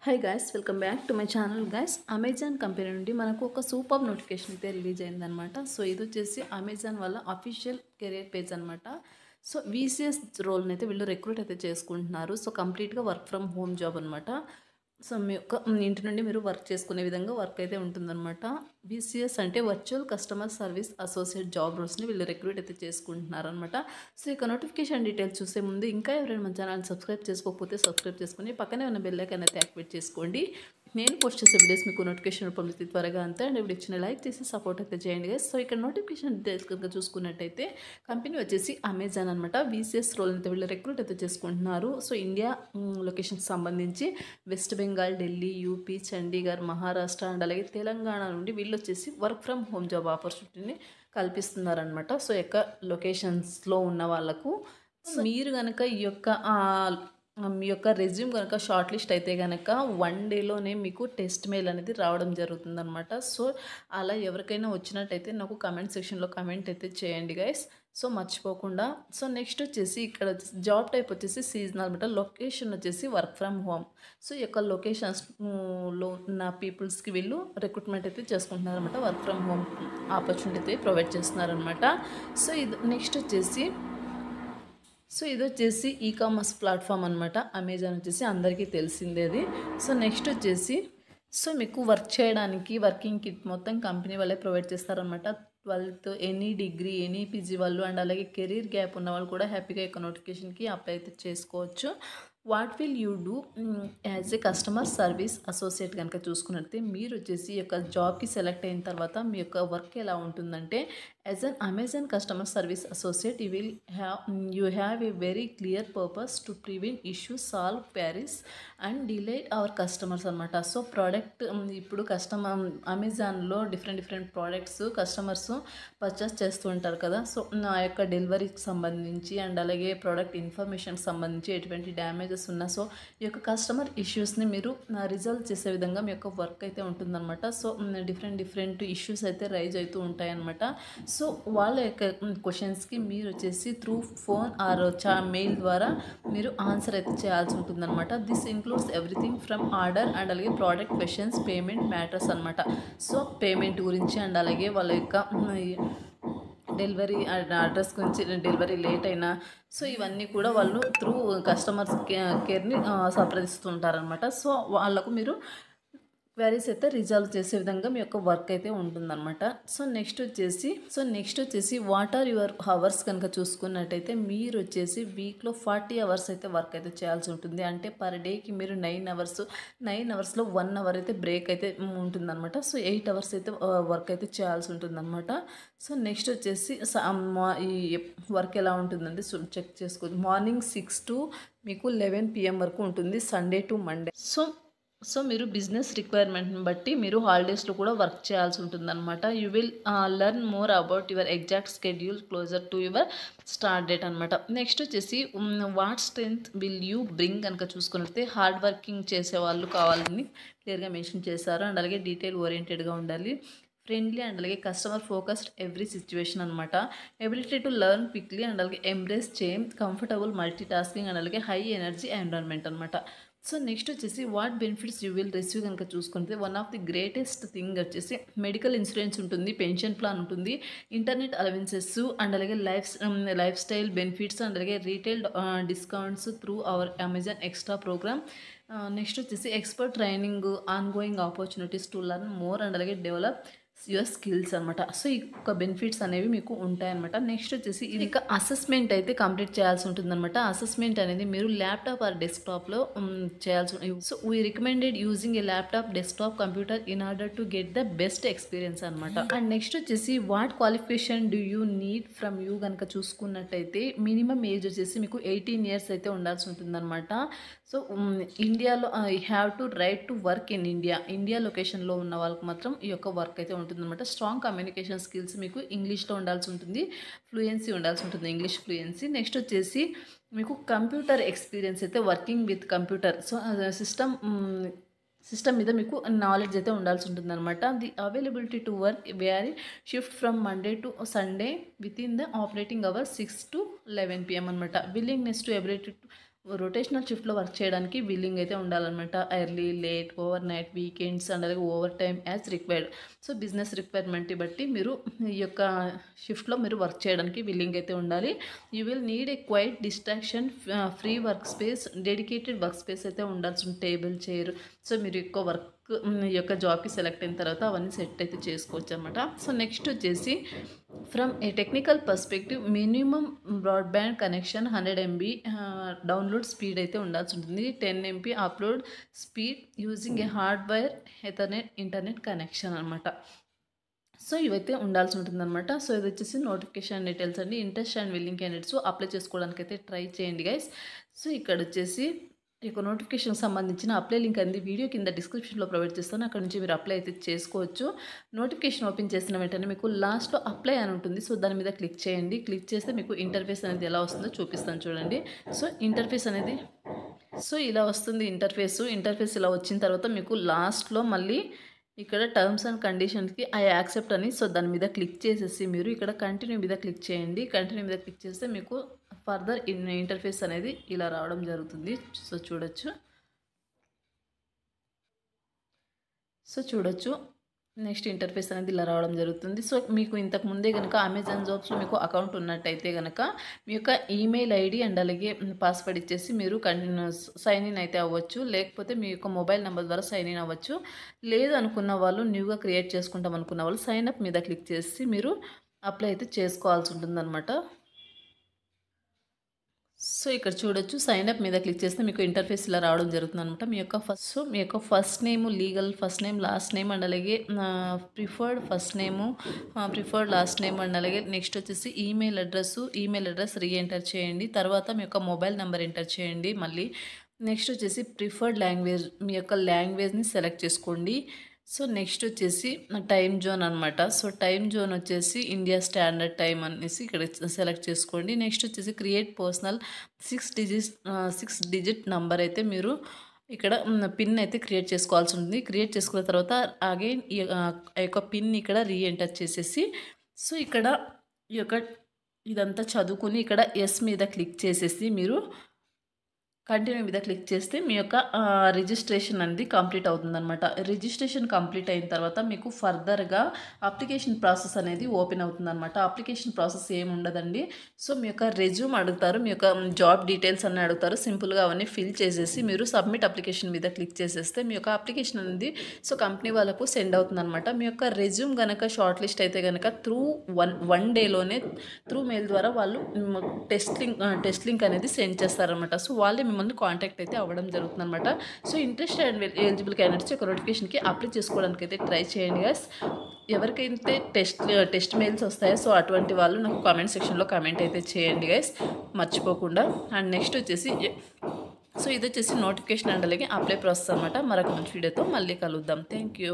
Hi guys, welcome back to my channel guys. Amazon company నుండి మనకు ఒక super notification అయితే రిలీజ్ అయిందనమాట. సో ఇది వచ్చేసి అమెజాన్ వాళ్ళ అఫీషియల్ కెరియర్ పేజ్ అనమాట. సో వీసీఎస్ రోల్ని అయితే వీళ్ళు రిక్రూట్ అయితే చేసుకుంటున్నారు. సో కంప్లీట్గా వర్క్ ఫ్రమ్ హోమ్ జాబ్ అనమాట. సో మీ యొక్క ఇంటి నుండి మీరు వర్క్ చేసుకునే విధంగా వర్క్ అయితే ఉంటుందన్నమాట. వీసీఎస్ అంటే virtual customer service associate job రోల్స్ని వీళ్ళు రిక్రూట్ అయితే చేసుకుంటున్నారనమాట. సో ఇక నోటిఫికేషన్ డీటెయిల్స్ చూసే ముందు ఇంకా ఎవరైనా మన ఛానల్ సబ్స్క్రైబ్ చేసుకోకపోతే సబ్స్క్రైబ్ చేసుకుని పక్కనే ఉన్న బెల్ ఐకాన్ అయితే యాక్టివేట్ చేసుకోండి. నేను పోస్ట్ చేసే వీడియోస్ మీకు నోటిఫికేషన్ రూపంలో త్వరగా అంతే. అండ్ ఇప్పుడు ఇచ్చిన లైక్ చేసి సపోర్ట్ అయితే చేయండి గైస్. సో ఇక్కడ నోటిఫికేషన్ డీటెయిల్స్ కనుక చూసుకున్నట్టయితే కంపెనీ వచ్చేసి అమెజాన్ అనమాట. వీసీఎస్ రోల్ అయితే వీళ్ళు రిక్రూట్ అయితే చేసుకుంటున్నారు. సో ఇండియా లొకేషన్కి సంబంధించి వెస్ట్ బెంగాల్, ఢిల్లీ, యూపీ, చండీగఢ్, మహారాష్ట్ర అండ్ అలాగే తెలంగాణ నుండి వీళ్ళు వచ్చేసి వర్క్ ఫ్రమ్ హోమ్ జాబ్ ఆపర్చునిటీని కల్పిస్తున్నారనమాట. సో యొక్క లొకేషన్స్లో ఉన్న వాళ్ళకు మీరు కనుక మీ యొక్క రెజ్యూమ్ కనుక షార్ట్ లిస్ట్ అయితే కనుక 1 డేలోనే మీకు టెస్ట్ మెయిల్ అనేది రావడం జరుగుతుందన్నమాట. సో అలా ఎవరికైనా వచ్చినట్టయితే నాకు కమెంట్ సెక్షన్లో కమెంట్ అయితే చేయండి గైస్. సో మర్చిపోకుండా. సో నెక్స్ట్ వచ్చేసి ఇక్కడ జాబ్ టైప్ వచ్చేసి సీజనల్ అనమాట. లొకేషన్ వచ్చేసి వర్క్ ఫ్రమ్ హోమ్. సో ఈ యొక్క లొకేషన్స్లో ఉన్న పీపుల్స్కి వీళ్ళు రిక్రూట్మెంట్ అయితే చేసుకుంటున్నారనమాట. వర్క్ ఫ్రమ్ హోమ్ ఆపర్చునిటీ అయితే ప్రొవైడ్ చేస్తున్నారనమాట. సో ఇది నెక్స్ట్ వచ్చేసి ఇది వచ్చేసి ఈ కామర్స్ ప్లాట్ఫామ్ అనమాట. అమెజాన్ వచ్చేసి అందరికీ తెలిసిందే అది. సో నెక్స్ట్ వచ్చేసి మీకు వర్క్ చేయడానికి వర్కింగ్ కిట్ మొత్తం కంపెనీ వాళ్ళే ప్రొవైడ్ చేస్తారనమాట. 12th any degree, any PG వాళ్ళు అండ్ అలాగే కెరీర్ గ్యాప్ ఉన్న వాళ్ళు కూడా హ్యాపీగా ఈ నోటిఫికేషన్కి అప్లై అయితే చేసుకోవచ్చు. What will you do as a customer service associate కనుక చూసుకున్నట్లయితే మీరు వచ్చేసి ఈ యొక్క జాబ్కి సెలెక్ట్ అయిన తర్వాత మీ యొక్క వర్క్ ఎలా ఉంటుందంటే as an Amazon customer service associate you have a very clear purpose to prevent issues, solve queries and delight our customers అనమాట. సో ప్రోడక్ట్ ఇప్పుడు అమెజాన్లో డిఫరెంట్ ప్రోడక్ట్స్ కస్టమర్స్ పర్చేస్ చేస్తూ ఉంటారు కదా. సో ఆ యొక్క డెలివరీకి సంబంధించి అండ్ అలాగే ప్రోడక్ట్ ఇన్ఫర్మేషన్కి సంబంధించి ఎటువంటి డ్యామేజెస్ ఉన్నా సో ఈ యొక్క కస్టమర్ ఇష్యూస్ని మీరు రిజల్వ్ చేసే విధంగా మీ యొక్క వర్క్ అయితే ఉంటుందన్నమాట. సో డిఫరెంట్ ఇష్యూస్ అయితే రైజ్ అవుతూ ఉంటాయన్నమాట. సో వాళ్ళ యొక్క క్వశ్చన్స్కి మీరు వచ్చేసి త్రూ ఫోన్ ఆర్ మెయిల్ ద్వారా మీరు ఆన్సర్ అయితే చేయాల్సి ఉంటుందన్నమాట. This includes everything from order and అలాగే ప్రోడక్ట్ క్వశ్చన్స్, పేమెంట్ మ్యాటర్స్ అనమాట. సో పేమెంట్ గురించి అండ్ అలాగే వాళ్ళ యొక్క డెలివరీ అడ్రస్ గురించి, డెలివరీ లేట్ అయినా సో ఇవన్నీ కూడా వాళ్ళు త్రూ కస్టమర్స్ కేర్ని సంప్రదిస్తుంటారనమాట. సో వాళ్ళకు మీరు క్వైరీస్ అయితే రిజాల్వ్ చేసే విధంగా మీ యొక్క వర్క్ అయితే ఉంటుందన్నమాట. సో నెక్స్ట్ వచ్చేసి వాట్ ఆర్ యువర్ అవర్స్ కనుక చూసుకున్నట్టయితే మీరు వచ్చేసి వీక్లో 40 అవర్స్ అయితే వర్క్ అయితే చేయాల్సి ఉంటుంది. అంటే పర్ డేకి మీరు 9 అవర్స్లో 1 అవర్ అయితే బ్రేక్ అయితే ఉంటుందన్నమాట. సో 8 అవర్స్ అయితే వర్క్ అయితే చేయాల్సి ఉంటుందన్నమాట. సో నెక్స్ట్ వచ్చేసి ఈ వర్క్ ఎలా ఉంటుందంటే చెక్ చేసుకోవచ్చు. మార్నింగ్ 6 to మీకు 11 PM వరకు ఉంటుంది, సండే టు మండే. సో మీరు బిజినెస్ రిక్వైర్మెంట్ని బట్టి మీరు హాలిడేస్లో కూడా వర్క్ చేయాల్సి ఉంటుందన్నమాట. You will learn more about your exact schedule closer to your start date అనమాట. నెక్స్ట్ వచ్చేసి what strength will you bring కనుక చూసుకున్నట్లయితే హార్డ్ వర్కింగ్ చేసే వాళ్ళు కావాలని క్లియర్గా మెన్షన్ చేశారు. అండ్ అలాగే డీటెయిల్ ఓరియంటెడ్గా ఉండాలి, ఫ్రెండ్లీ అండ్ అలాగే కస్టమర్ ఫోకస్డ్ ఎవ్రీ సిచ్యువేషన్ అనమాట. Ability to learn quickly and అలాగే embrace change, comfortable multitasking and అలాగే హై ఎనర్జీ ఎన్విరాన్మెంట్ అనమాట. సో నెక్స్ట్ వచ్చేసి what benefits you will receive కనుక చూసుకుంటే one of the greatest thing వచ్చేసి medical insurance ఉంటుంది, pension plan ఉంటుంది, ఇంటర్నెట్ అలవెన్సెస్ అండ్ అలాగే లైఫ్ స్టైల్ బెనిఫిట్స్ అండ్ అలాగే retail discounts through our Amazon extra programme. Next వచ్చేసి expert training, on going opportunities to learn more and అలాగే develop your skills అనమాట. So ఈ యొక్క benefits అనేవి మీకు ఉంటాయన్నమాట. నెక్స్ట్ వచ్చేసి ఇది ఇంకా అసెస్మెంట్ అయితే కంప్లీట్ చేయాల్సి ఉంటుందన్నమాట. అసెస్మెంట్ అనేది మీరు ల్యాప్టాప్ ఆర్ డెస్క్టాప్లో చేయాల్సి ఉంటుంది. So we recommended using a laptop, desktop computer in order to get the best experience అనమాట. అండ్ నెక్స్ట్ వచ్చేసి what qualification do you need from you కనుక చూసుకున్నట్టయితే మినిమం ఏజ్ వచ్చేసి మీకు 18 years అయితే ఉండాల్సి ఉంటుందన్నమాట. సో ఇండియాలో I have to right to work in India లొకేషన్లో ఉన్న వాళ్ళకి మాత్రం ఈ యొక్క వర్క్ అయితే ఉంటుందన్నమాట. స్ట్రాంగ్ కమ్యూనికేషన్ స్కిల్స్ మీకు ఇంగ్లీష్లో ఉండాల్సి ఉంటుంది, ఫ్లూయెన్సీ ఉండాల్సి ఉంటుంది, ఇంగ్లీష్ ఫ్లూయెన్సీ. నెక్స్ట్ వచ్చేసి మీకు కంప్యూటర్ ఎక్స్పీరియన్స్ అయితే working with computer, so system మీద మీకు నాలెడ్జ్ అయితే ఉండాల్సి ఉంటుంది అనమాట. The availability to work vary shift from Monday to Sunday within the operating hours 6 to 11 PM అనమాట. Willingness to ability to rotational షిఫ్ట్లో వర్క్ చేయడానికి విల్లింగ్ అయితే ఉండాలన్నమాట. Early, late, overnight, weekends and అలాగే overtime as required. So business రిక్వైర్మెంట్ని బట్టి మీరు ఈ యొక్క షిఫ్ట్లో మీరు వర్క్ చేయడానికి విల్లింగ్ అయితే ఉండాలి. You will need a quiet distraction, free work space, dedicated work space అయితే ఉండాల్సి ఉంటుంది. Table, chair. సో మీరు ఎక్కువ వర్క్ ఈ యొక్క జాబ్కి సెలెక్ట్ అయిన తర్వాత అవన్నీ సెట్ అయితే చేసుకోవచ్చు అనమాట. సో నెక్స్ట్ వచ్చేసి from a technical perspective minimum broadband connection 100 MB download speed అయితే ఉండాల్సి ఉంటుంది. 10 MB upload speed using a hardware Ethernet internet connection అనమాట. సో ఇవైతే ఉండాల్సి ఉంటుందన్నమాట. సో ఇది వచ్చేసి నోటిఫికేషన్ డీటెయిల్స్ అండి. Interest and willing candidates apply చేసుకోవడానికి అయితే ట్రై చేయండి గైస్. సో ఇక్కడ వచ్చేసి ఈ యొక్క నోటిఫికేషన్ సంబంధించిన అప్లై లింక్ అనేది వీడియో కింద డిస్క్రిప్షన్లో ప్రొవైడ్ చేస్తాను. అక్కడ నుంచి మీరు అప్లై అయితే చేసుకోవచ్చు. నోటిఫికేషన్ ఓపెన్ చేసిన వెంటనే మీకు లాస్ట్లో అప్లై అని ఉంటుంది. సో దాని మీద క్లిక్ చేయండి. క్లిక్ చేస్తే మీకు ఇంటర్ఫేస్ అనేది ఎలా వస్తుందో చూపిస్తాను చూడండి. సో ఇంటర్ఫేస్ అనేది ఇలా వస్తుంది. ఇంటర్ఫేస్ ఇలా వచ్చిన తర్వాత మీకు లాస్ట్లో మళ్ళీ ఇక్కడ టర్మ్స్ అండ్ కండిషన్స్కి ఐ యాక్సెప్ట్ అని, సో దాని మీద క్లిక్ చేసేసి మీరు ఇక్కడ కంటిన్యూ మీద క్లిక్ చేయండి. కంటిన్యూ మీద క్లిక్ చేస్తే మీకు ఫర్దర్ ఇంటర్ఫేస్ అనేది ఇలా రావడం జరుగుతుంది. సో చూడొచ్చు నెక్స్ట్ ఇంటర్ఫేస్ అనేది ఇలా రావడం జరుగుతుంది. సో మీకు ఇంతకు ముందే కనుక అమెజాన్ జాబ్స్లో మీకు అకౌంట్ ఉన్నట్టయితే కనుక మీ యొక్క ఈమెయిల్ ఐడి అండ్ అలాగే పాస్వర్డ్ ఇచ్చేసి మీరు సైన్ ఇన్ అయితే అవ్వచ్చు. లేకపోతే మీ యొక్క మొబైల్ నెంబర్ ద్వారా సైన్ ఇన్ అవ్వచ్చు. లేదు అనుకున్న వాళ్ళు న్యూగా క్రియేట్ చేసుకుంటాం అనుకున్న వాళ్ళు సైన్ అప్ మీద క్లిక్ చేసి మీరు అప్లై అయితే చేసుకోవాల్సి ఉంటుందన్నమాట. సో ఇక్కడ చూడొచ్చు సైన్ అప్ మీద క్లిక్ చేస్తే మీకు ఇంటర్ఫేస్ ఇలా రావడం జరుగుతుంది అనమాట. మీ యొక్క first name, legal first name, last name and అలాగే preferred first name, preferred last name and అలాగే నెక్స్ట్ వచ్చేసి ఈమెయిల్ అడ్రస్ రీఎంటర్ చేయండి. తర్వాత మీ యొక్క మొబైల్ నెంబర్ ఎంటర్ చేయండి. మళ్ళీ నెక్స్ట్ వచ్చేసి ప్రిఫర్డ్ లాంగ్వేజ్, మీ యొక్క లాంగ్వేజ్ని సెలెక్ట్ చేసుకోండి. సో నెక్స్ట్ వచ్చేసి టైం జోన్ అనమాట. సో టైం జోన్ వచ్చేసి ఇండియా స్టాండర్డ్ టైం అనేసి ఇక్కడ సెలెక్ట్ చేసుకోండి. నెక్స్ట్ వచ్చేసి క్రియేట్ పర్సనల్ 6 డిజిట్ నంబర్ అయితే మీరు ఇక్కడ పిన్ అయితే క్రియేట్ చేసుకోవాల్సి ఉంటుంది. క్రియేట్ చేసుకున్న తర్వాత అగైన్ ఈ యొక్క పిన్ ఇక్కడ రీఎంటర్ చేసేసి సో ఇక్కడ ఈ యొక్క ఇదంతా చదువుకుని ఇక్కడ ఎస్ మీద క్లిక్ చేసేసి మీరు కంటిన్యూ మీద క్లిక్ చేస్తే మీ యొక్క రిజిస్ట్రేషన్ అనేది కంప్లీట్ అవుతుందన్నమాట. రిజిస్ట్రేషన్ కంప్లీట్ అయిన తర్వాత మీకు ఫర్దర్గా అప్లికేషన్ ప్రాసెస్ అనేది ఓపెన్ అవుతుందన్నమాట. అప్లికేషన్ ప్రాసెస్ ఏమి ఉండదండి. సో మీ యొక్క రెజ్యూమ్ అడుగుతారు, మీ యొక్క జాబ్ డీటెయిల్స్ అన్నీ అడుగుతారు. సింపుల్గా అవన్నీ ఫిల్ చేసేసి మీరు సబ్మిట్ అప్లికేషన్ మీద క్లిక్ చేసేస్తే మీ యొక్క అప్లికేషన్ అనేది సో కంపెనీ వాళ్ళకు సెండ్ అవుతుందన్నమాట. మీ యొక్క రెజ్యూమ్ కనుక షార్ట్ లిస్ట్ అయితే కనుక వన్ డేలోనే త్రూ మెయిల్ ద్వారా వాళ్ళు టెస్ట్ లింక్ అనేది సెండ్ చేస్తారనమాట. సో వాళ్ళే మిమ్మల్ని కాంటాక్ట్ అయితే అవ్వడం జరుగుతుంది అనమాట. So interested and eligible candidates యొక్క నోటిఫికేషన్కి అప్లై చేసుకోవడానికి అయితే ట్రై చేయండి గైస్. ఎవరికైతే టెస్ట్ మెయిల్స్ వస్తాయో సో అటువంటి వాళ్ళు నాకు కామెంట్ సెక్షన్లో కామెంట్ అయితే చేయండి గైస్ మర్చిపోకుండా. అండ్ నెక్స్ట్ వచ్చేసి సో ఇది వచ్చేసి నోటిఫికేషన్ అండ్ అలాగే అప్లై ప్రాసెస్ అనమాట. మరొక మంచి వీడియోతో మళ్ళీ కలుద్దాం. Thank you.